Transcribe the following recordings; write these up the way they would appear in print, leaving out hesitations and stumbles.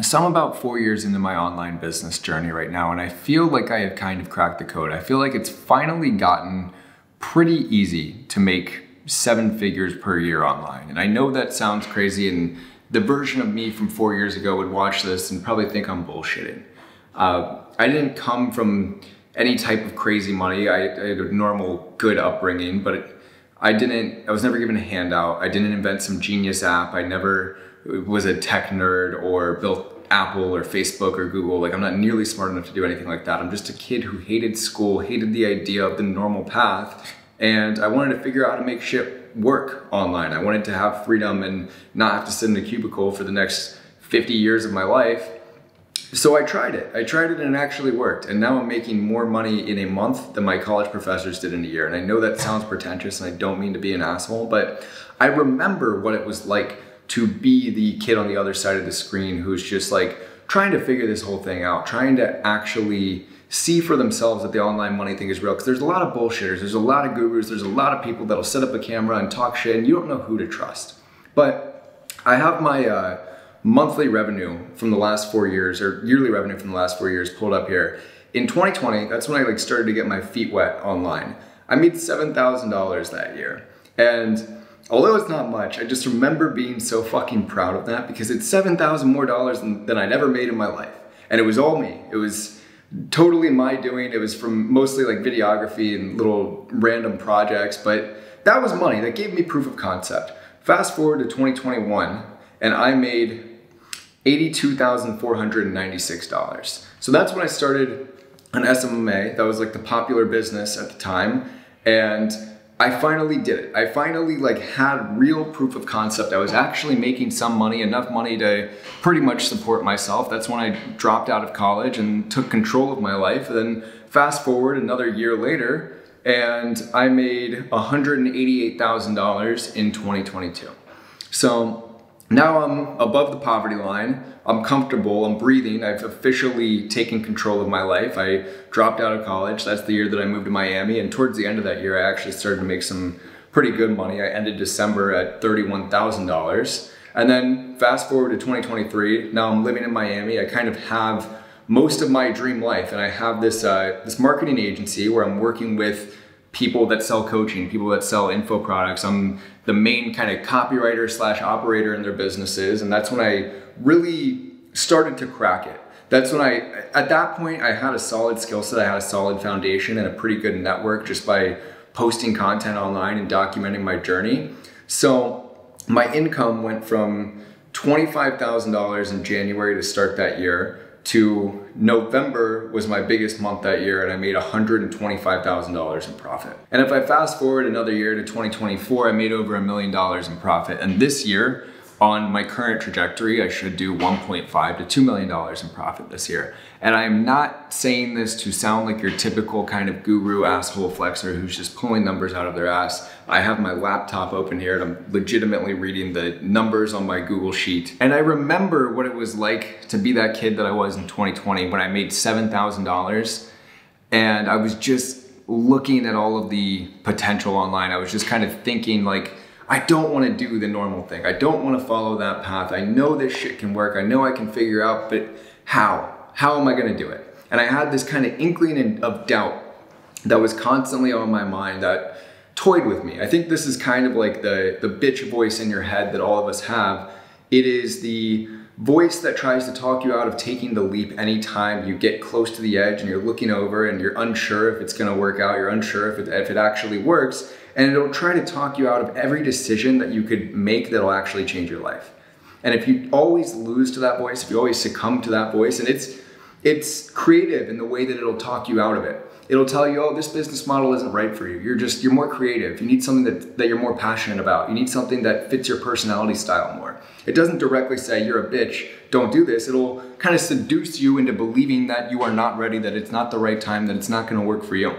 So I'm about 4 years into my online business journey right now, and I feel like I have kind of cracked the code. I feel like it's finally gotten pretty easy to make 7 figures per year online. And I know that sounds crazy, and the version of me from 4 years ago would watch this and probably think I'm bullshitting. I didn't come from any type of crazy money. I had a normal, good upbringing, but I was never given a handout. I didn't invent some genius app. I never was a tech nerd or built Apple or Facebook or Google. Like, I'm not nearly smart enough to do anything like that. I'm just a kid who hated school, hated the idea of the normal path, and I wanted to figure out how to make shit work online. I wanted to have freedom and not have to sit in a cubicle for the next 50 years of my life. So I tried it. And it actually worked. And now I'm making more money in a month than my college professors did in a year. And I know that sounds pretentious, and I don't mean to be an asshole, but I remember what it was like to be the kid on the other side of the screen who's just like trying to figure this whole thing out, trying to actually see for themselves that the online money thing is real. Because there's a lot of bullshitters, there's a lot of gurus, there's a lot of people that'll set up a camera and talk shit, and you don't know who to trust. But I have my monthly revenue from the last 4 years, or yearly revenue from the last 4 years pulled up here. In 2020, that's when I started to get my feet wet online. I made $7,000 that year. And although it's not much, I just remember being so fucking proud of that, because it's $7,000 more than I'd ever made in my life. And it was all me. It was totally my doing. It was from mostly like videography and little random projects, but that was money. That gave me proof of concept. Fast forward to 2021, and I made $82,496. So that's when I started an SMMA. That was like the popular business at the time. And I finally did it. I finally had real proof of concept. I was actually making some money, enough money to pretty much support myself. That's when I dropped out of college and took control of my life. And then fast forward another year later, and I made $188,000 in 2022. So now I'm above the poverty line. I'm comfortable, I'm breathing. I've officially taken control of my life. I dropped out of college. That's the year that I moved to Miami. And towards the end of that year, I actually started to make some pretty good money. I ended December at $31,000. And then fast forward to 2023, now I'm living in Miami. I kind of have most of my dream life. And I have this, this marketing agency where I'm working with people that sell coaching, people that sell info products. I'm the main kind of copywriter / operator in their businesses. And that's when I really started to crack it. That's when at that point, I had a solid skill set, I had a solid foundation and a pretty good network just by posting content online and documenting my journey. So my income went from $25,000 in January to start that year to November was my biggest month that year, and I made $125,000 in profit. And if I fast forward another year to 2024, I made over $1 million in profit. And this year, on my current trajectory, I should do $1.5 to $2 million in profit this year. And I'm not saying this to sound like your typical kind of guru asshole flexer who's just pulling numbers out of their ass. I have my laptop open here and I'm legitimately reading the numbers on my Google sheet. And I remember what it was like to be that kid that I was in 2020 when I made $7,000 and I was just looking at all of the potential online. I was just kind of thinking like, I don't want to do the normal thing. I don't want to follow that path. I know this shit can work. I know I can figure out, but how? How am I going to do it? And I had this kind of inkling of doubt that was constantly on my mind that toyed with me. I think this is kind of like the bitch voice in your head that all of us have. It is the voice that tries to talk you out of taking the leap anytime you get close to the edge and you're looking over and you're unsure if it's going to work out. You're unsure if it actually works. And it'll try to talk you out of every decision that you could make that'll actually change your life. And if you always lose to that voice, if you always succumb to that voice, and it's creative in the way that it'll talk you out of it. It'll tell you, oh, this business model isn't right for you. You're more creative. You need something that you're more passionate about. You need something that fits your personality style more. It doesn't directly say, you're a bitch, don't do this. It'll kind of seduce you into believing that you are not ready, that it's not the right time, that it's not gonna work for you.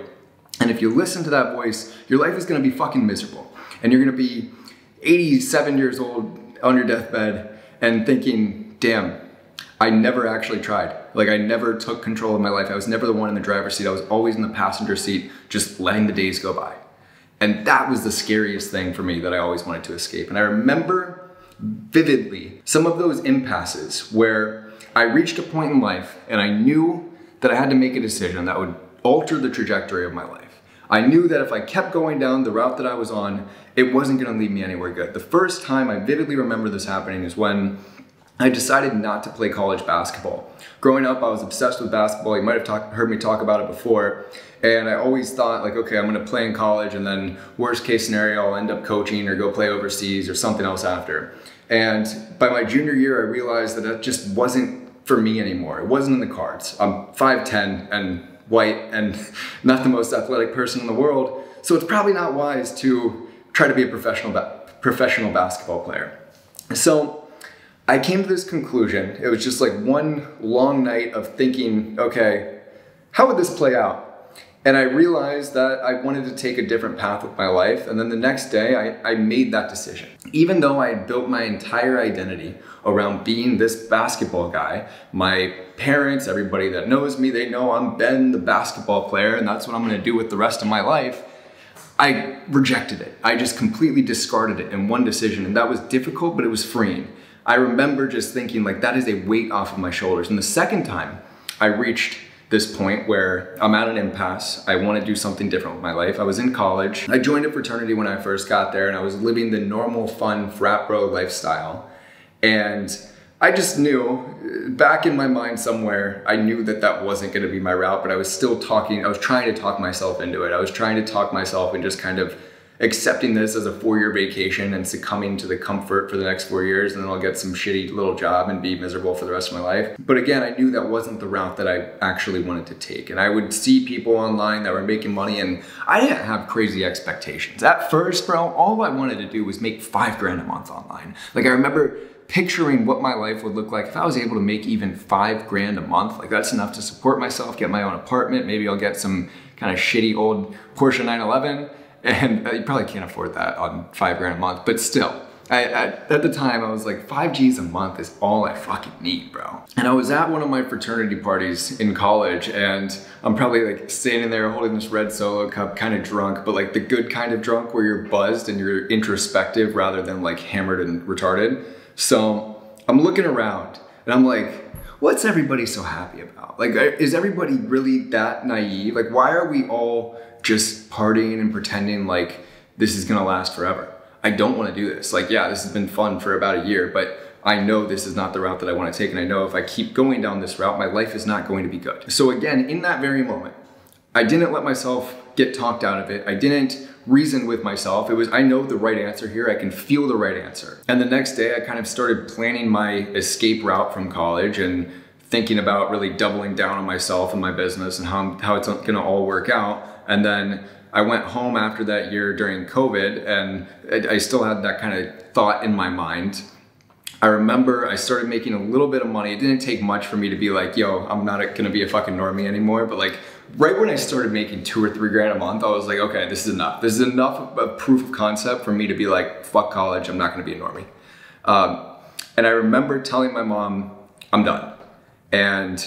And if you listen to that voice, your life is gonna be fucking miserable. And you're gonna be 87 years old on your deathbed and thinking, damn, I never actually tried. Like, I never took control of my life. I was never the one in the driver's seat. I was always in the passenger seat, just letting the days go by. And that was the scariest thing for me that I always wanted to escape. And I remember vividly some of those impasses where I reached a point in life and I knew that I had to make a decision that would alter the trajectory of my life. I knew that if I kept going down the route that I was on, it wasn't gonna lead me anywhere good. The first time I vividly remember this happening is when I decided not to play college basketball. Growing up, I was obsessed with basketball. You might have heard me talk about it before. And I always thought like, okay, I'm gonna play in college and then worst case scenario, I'll end up coaching or go play overseas or something else after. And by my junior year, I realized that that just wasn't for me anymore. It wasn't in the cards. I'm 5'10" and white and not the most athletic person in the world. So it's probably not wise to try to be a professional basketball player. So I came to this conclusion. It was just like one long night of thinking, okay, how would this play out? And I realized that I wanted to take a different path with my life. And then the next day I made that decision. Even though I had built my entire identity around being this basketball guy, my parents, everybody that knows me, they know I'm Ben, the basketball player, and that's what I'm gonna do with the rest of my life. I rejected it. I just completely discarded it in one decision, and that was difficult, but it was freeing. I remember just thinking like, that is a weight off of my shoulders. And the second time I reached this point where I'm at an impasse, I want to do something different with my life. I was in college. I joined a fraternity when I first got there, and I was living the normal, fun frat bro lifestyle. And I just knew, back in my mind somewhere, I knew that that wasn't going to be my route, but I was still talking, I was trying to talk myself into it. I was trying to talk myself and just kind of accepting this as a 4-year vacation and succumbing to the comfort for the next 4 years, and then I'll get some shitty little job and be miserable for the rest of my life. But again, I knew that wasn't the route that I actually wanted to take. And I would see people online that were making money, and I didn't have crazy expectations. At first, bro, all I wanted to do was make $5 grand a month online. Like, I remember picturing what my life would look like if I was able to make even $5 grand a month. Like, that's enough to support myself, get my own apartment. Maybe I'll get some kind of shitty old Porsche 911. And you probably can't afford that on $5 grand a month, but still, at the time I was like, 5 G's a month is all I fucking need, bro. And I was at one of my fraternity parties in college, and I'm probably like standing there holding this red Solo cup, kind of drunk, but like the good kind of drunk where you're buzzed and you're introspective rather than like hammered and retarded. So I'm looking around and I'm like, what's everybody so happy about? Like, is everybody really that naive? Like, why are we all just partying and pretending like this is gonna last forever? I don't wanna do this. Like, yeah, this has been fun for about a year, but I know this is not the route that I wanna take, and I know if I keep going down this route, my life is not going to be good. So again, in that very moment, I didn't let myself get talked out of it. I didn't reason with myself. It was, I know the right answer here. I can feel the right answer. And the next day I kind of started planning my escape route from college and thinking about really doubling down on myself and my business and how it's gonna all work out. And then I went home after that year during COVID, and I still had that kind of thought in my mind. I remember I started making a little bit of money. It didn't take much for me to be like, yo, I'm not gonna be a fucking normie anymore. But like, right when I started making $2 or $3 grand a month, I was like, okay, this is enough. This is enough of proof of concept for me to be like, fuck college, I'm not gonna be a normie. And I remember telling my mom, I'm done. And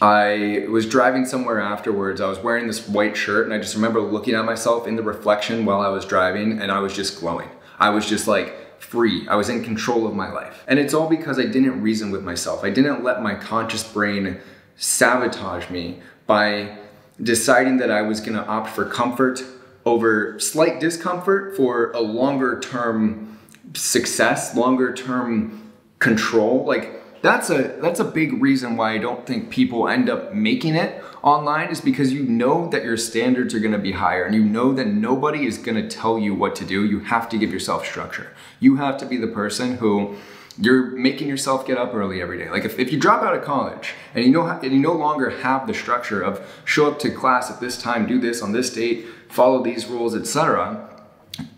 I was driving somewhere afterwards. I was wearing this white shirt, and I just remember looking at myself in the reflection while I was driving, and I was just glowing. I was just like free. I was in control of my life. And it's all because I didn't reason with myself. I didn't let my conscious brain sabotage me by deciding that I was gonna opt for comfort over slight discomfort for a longer term success, longer term control. Like, that's a big reason why I don't think people end up making it online, is because you know that your standards are gonna be higher, and you know that nobody is gonna tell you what to do. You have to give yourself structure. You have to be the person who you're making yourself get up early every day. Like, if you drop out of college and you no longer have the structure of show up to class at this time, do this on this date, follow these rules, etc.,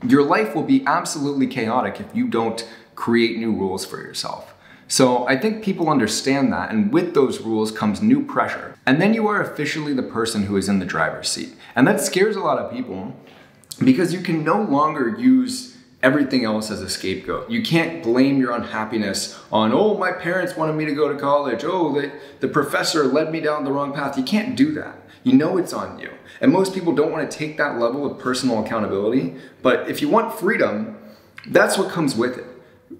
your life will be absolutely chaotic if you don't create new rules for yourself. So I think people understand that, and with those rules comes new pressure. And then you are officially the person who is in the driver's seat. And that scares a lot of people because you can no longer use everything else as a scapegoat. You can't blame your unhappiness on, oh, my parents wanted me to go to college. Oh, the professor led me down the wrong path. You can't do that. You know it's on you. And most people don't want to take that level of personal accountability. But if you want freedom, that's what comes with it.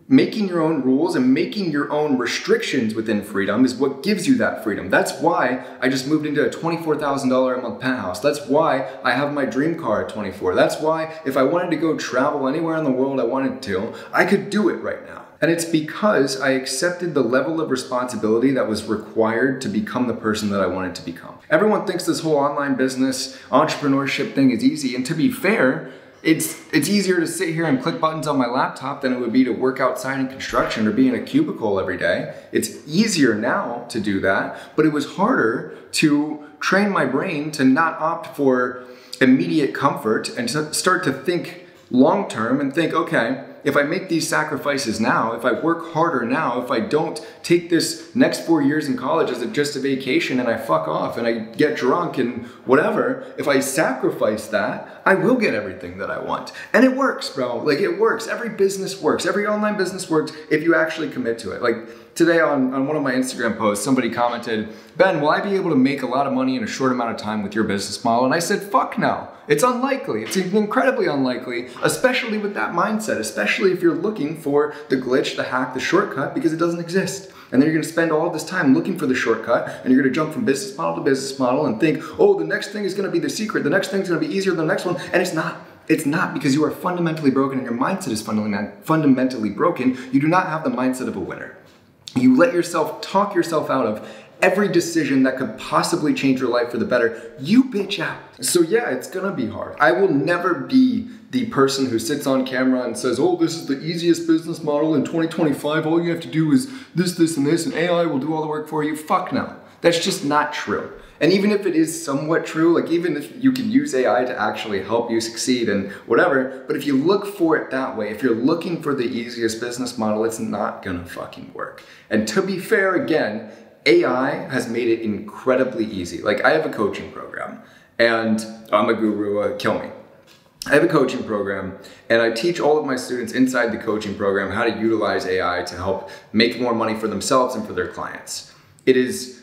making your own rules and making your own restrictions within freedom is what gives you that freedom. That's why I just moved into a $24,000 a month penthouse. That's why I have my dream car at 24. That's why if I wanted to go travel anywhere in the world I wanted to, I could do it right now. And it's because I accepted the level of responsibility that was required to become the person that I wanted to become. Everyone thinks this whole online business, entrepreneurship thing is easy. And to be fair, it's easier to sit here and click buttons on my laptop than it would be to work outside in construction or be in a cubicle every day. It's easier now to do that, but it was harder to train my brain to not opt for immediate comfort and to start to think long term and think, okay, if I make these sacrifices now, if I work harder now, if I don't take this next 4 years in college as just a vacation and I fuck off and I get drunk and whatever, if I sacrifice that, I will get everything that I want. And it works, bro. Like, it works. Every business works. Every online business works if you actually commit to it. Like today on one of my Instagram posts, somebody commented, Ben, will I be able to make a lot of money in a short amount of time with your business model? And I said, fuck no. It's unlikely. It's incredibly unlikely, especially with that mindset, especially if you're looking for the glitch, the hack, the shortcut, because it doesn't exist. And then you're gonna spend all this time looking for the shortcut, and you're gonna jump from business model to business model and think, oh, the next thing is gonna be the secret, the next thing's gonna be easier than the next one, and it's not. It's not, because you are fundamentally broken and your mindset is fundamentally broken. You do not have the mindset of a winner. You let yourself talk yourself out of every decision that could possibly change your life for the better. You bitch out. So yeah, it's gonna be hard. I will never be the person who sits on camera and says, oh, this is the easiest business model in 2025. All you have to do is this, this, and this, and AI will do all the work for you. Fuck no. That's just not true. And even if it is somewhat true, like even if you can use AI to actually help you succeed and whatever, but if you look for it that way, if you're looking for the easiest business model, it's not gonna fucking work. And to be fair, again, AI has made it incredibly easy. Like, I have a coaching program, and I'm a guru, kill me. I have a coaching program, and I teach all of my students inside the coaching program how to utilize AI to help make more money for themselves and for their clients. It is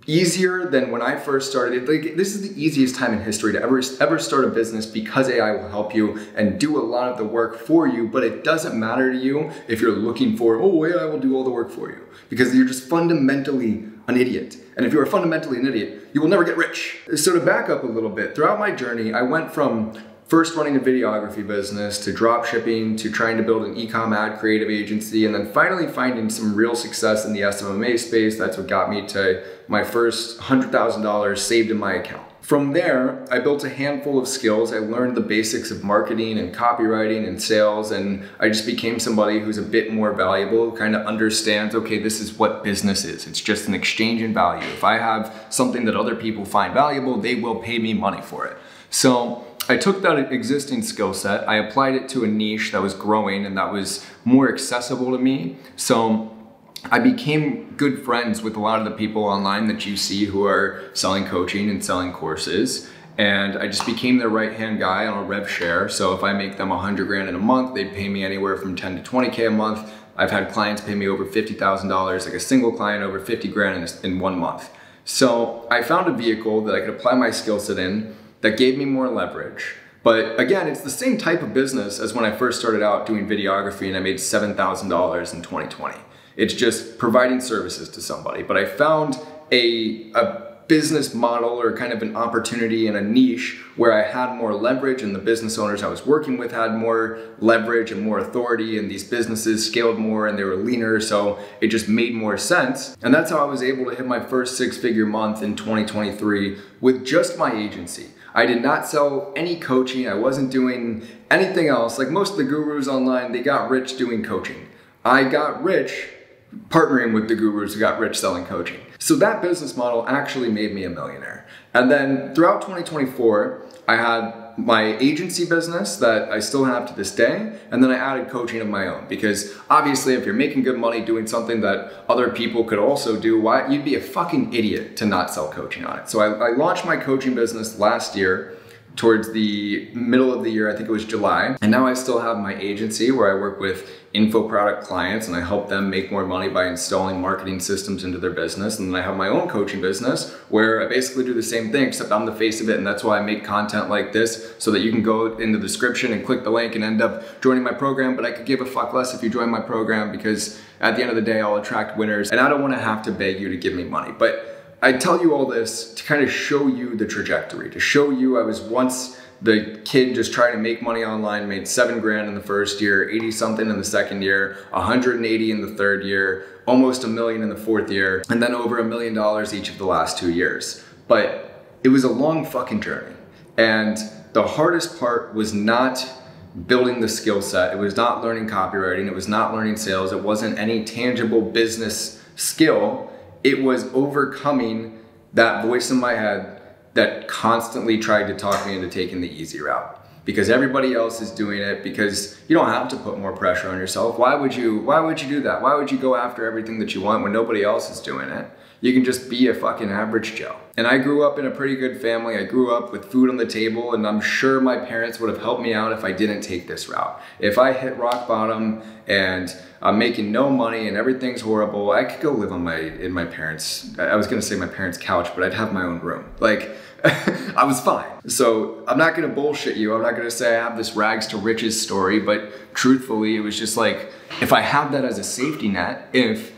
easier than when I first started. Like, this is the easiest time in history to ever start a business, because AI will help you and do a lot of the work for you, but it doesn't matter to you if you're looking for, oh, AI will do all the work for you, because you're just fundamentally an idiot. And if you are fundamentally an idiot, you will never get rich. So to back up a little bit, throughout my journey, I went from first running a videography business to drop shipping to trying to build an e-com ad creative agency, and then finally finding some real success in the SMMA space. That's what got me to my first $100,000 saved in my account. From there, I built a handful of skills. I learned the basics of marketing and copywriting and sales, and I just became somebody who's a bit more valuable, kind of understands, okay, this is what business is. It's just an exchange in value. If I have something that other people find valuable, they will pay me money for it. So I took that existing skill set, I applied it to a niche that was growing and that was more accessible to me. So I became good friends with a lot of the people online that you see who are selling coaching and selling courses. And I just became their right-hand guy on a rev share. So if I make them 100 grand in a month, they'd pay me anywhere from 10 to 20K a month. I've had clients pay me over $50,000, like a single client over 50 grand in 1 month. So I found a vehicle that I could apply my skill set in that gave me more leverage. But again, it's the same type of business as when I first started out doing videography and I made $7,000 in 2020. It's just providing services to somebody. But I found a business model or kind of an opportunity in a niche where I had more leverage, and the business owners I was working with had more leverage and more authority, and these businesses scaled more and they were leaner, so it just made more sense. And that's how I was able to hit my first 6-figure month in 2023 with just my agency. I did not sell any coaching. I wasn't doing anything else. Like most of the gurus online, they got rich doing coaching. I got rich partnering with the gurus who got rich selling coaching. So that business model actually made me a millionaire. And then throughout 2024, I had my agency business that I still have to this day, and then I added coaching of my own, because obviously if you're making good money doing something that other people could also do, why you'd be a fucking idiot to not sell coaching on it. So I launched my coaching business last year, towards the middle of the year, I think it was July. And now I still have my agency where I work with info product clients and I help them make more money by installing marketing systems into their business. And then I have my own coaching business where I basically do the same thing, except I'm the face of it. And that's why I make content like this, so that you can go in the description and click the link and end up joining my program. But I could give a fuck less if you join my program, because at the end of the day, I'll attract winners and I don't want to have to beg you to give me money. But I tell you all this to kind of show you the trajectory, to show you I was once the kid just trying to make money online, made 7 grand in the first year, 80 something in the second year, 180 in the third year, almost $1 million in the fourth year, and then over $1 million each of the last 2 years. But it was a long fucking journey. And the hardest part was not building the skill set. It was not learning copywriting. It was not learning sales. It wasn't any tangible business skill. It was overcoming that voice in my head that constantly tried to talk me into taking the easy route, because everybody else is doing it, because you don't have to put more pressure on yourself. Why would you do that? Why would you go after everything that you want when nobody else is doing it? You can just be a fucking average Joe. And I grew up in a pretty good family. I grew up with food on the table, and I'm sure my parents would have helped me out if I didn't take this route. If I hit rock bottom and I'm making no money and everything's horrible, I could go live on in my parents', I was gonna say my parents' couch, but I'd have my own room. Like, I was fine. So I'm not gonna bullshit you. I'm not gonna say I have this rags to riches story, but truthfully, it was just like, if I have that as a safety net, if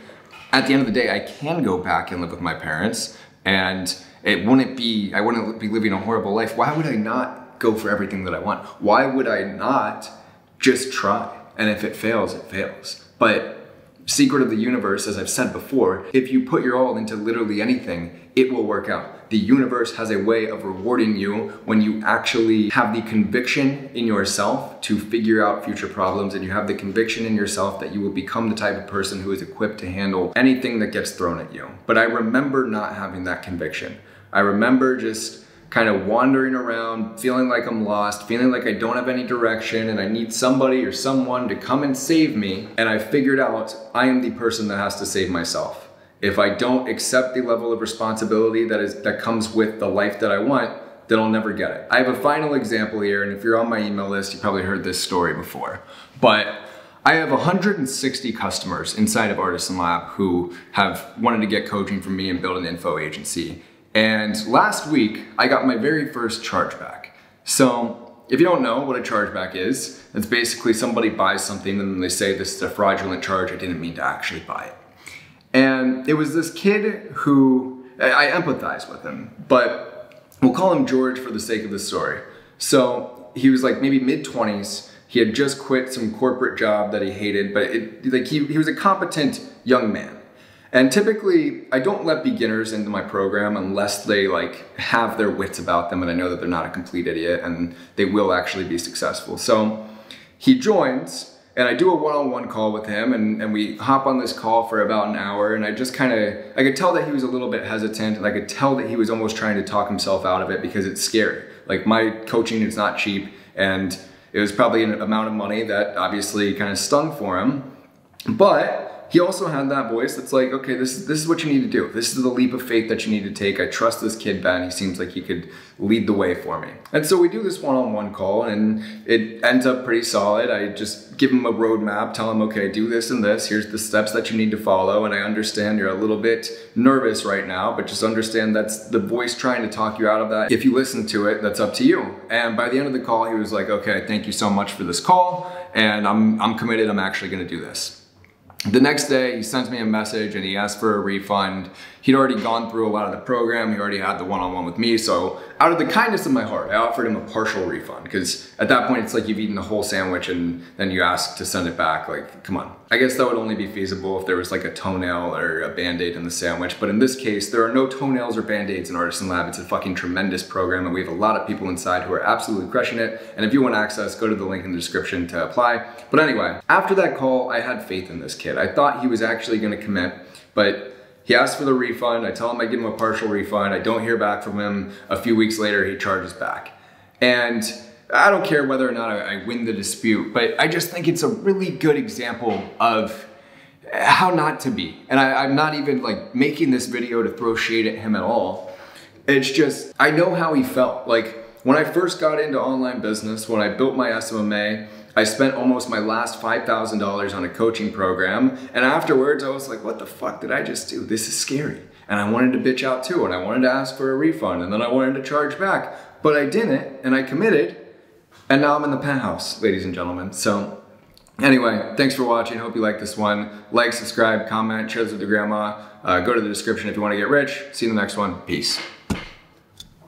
at the end of the day, I can go back and live with my parents and I wouldn't be living a horrible life, why would I not go for everything that I want? Why would I not just try? And if it fails, it fails. But secret of the universe, as I've said before, if you put your all into literally anything, it will work out. The universe has a way of rewarding you when you actually have the conviction in yourself to figure out future problems, and you have the conviction in yourself that you will become the type of person who is equipped to handle anything that gets thrown at you. But I remember not having that conviction. I remember just kind of wandering around, feeling like I'm lost, feeling like I don't have any direction and I need somebody or someone to come and save me. And I figured out I am the person that has to save myself. If I don't accept the level of responsibility that comes with the life that I want, then I'll never get it. I have a final example here, and if you're on my email list, you probably heard this story before. But I have 160 customers inside of Artisan Lab who have wanted to get coaching from me and build an info agency. And last week, I got my very first chargeback. So if you don't know what a chargeback is, it's basically somebody buys something and then they say this is a fraudulent charge, I didn't mean to actually buy it. And it was this kid who, I empathize with him, but we'll call him George for the sake of the story. So he was like maybe mid-20s. He had just quit some corporate job that he hated, but he was a competent young man. And typically, I don't let beginners into my program unless they have their wits about them and I know that they're not a complete idiot and they will actually be successful. So he joins and I do a one-on-one call with him and we hop on this call for about an hour, and I just I could tell that he was a little bit hesitant, and I could tell that he was almost trying to talk himself out of it because it's scary. Like, my coaching is not cheap, and it was probably an amount of money that obviously kind of stung for him. But he also had that voice that's like, okay, this is what you need to do. This is the leap of faith that you need to take. I trust this kid, Ben. He seems like he could lead the way for me. And so we do this one-on-one call, and it ends up pretty solid. I just give him a roadmap, tell him, okay, do this and this. Here's the steps that you need to follow. And I understand you're a little bit nervous right now, but just understand that's the voice trying to talk you out of that. If you listen to it, that's up to you. And by the end of the call, he was like, okay, thank you so much for this call. And I'm committed. I'm actually going to do this. The next day, he sends me a message and he asked for a refund. He'd already gone through a lot of the program. He already had the one-on-one with me. So out of the kindness of my heart, I offered him a partial refund, because at that point, it's like you've eaten the whole sandwich and then you ask to send it back. Like, come on. I guess that would only be feasible if there was like a toenail or a Band-Aid in the sandwich. But in this case, there are no toenails or Band-Aids in Artisan Lab. It's a fucking tremendous program, and we have a lot of people inside who are absolutely crushing it. And if you want access, go to the link in the description to apply. But anyway, after that call, I had faith in this kid. I thought he was actually gonna commit, but he asked for the refund. I tell him I give him a partial refund. I don't hear back from him. A few weeks later, he charges back. And I don't care whether or not I win the dispute, but I just think it's a really good example of how not to be. And I'm not even making this video to throw shade at him at all. It's just, I know how he felt. Like, when I first got into online business, when I built my SMMA, I spent almost my last $5,000 on a coaching program. And afterwards I was like, what the fuck did I just do? This is scary. And I wanted to bitch out too. And I wanted to ask for a refund. And then I wanted to charge back. But I didn't, and I committed. And now I'm in the penthouse, ladies and gentlemen. So anyway, thanks for watching. Hope you like this one. Like, subscribe, comment, share this with your grandma. Go to the description if you want to get rich. See you in the next one. Peace.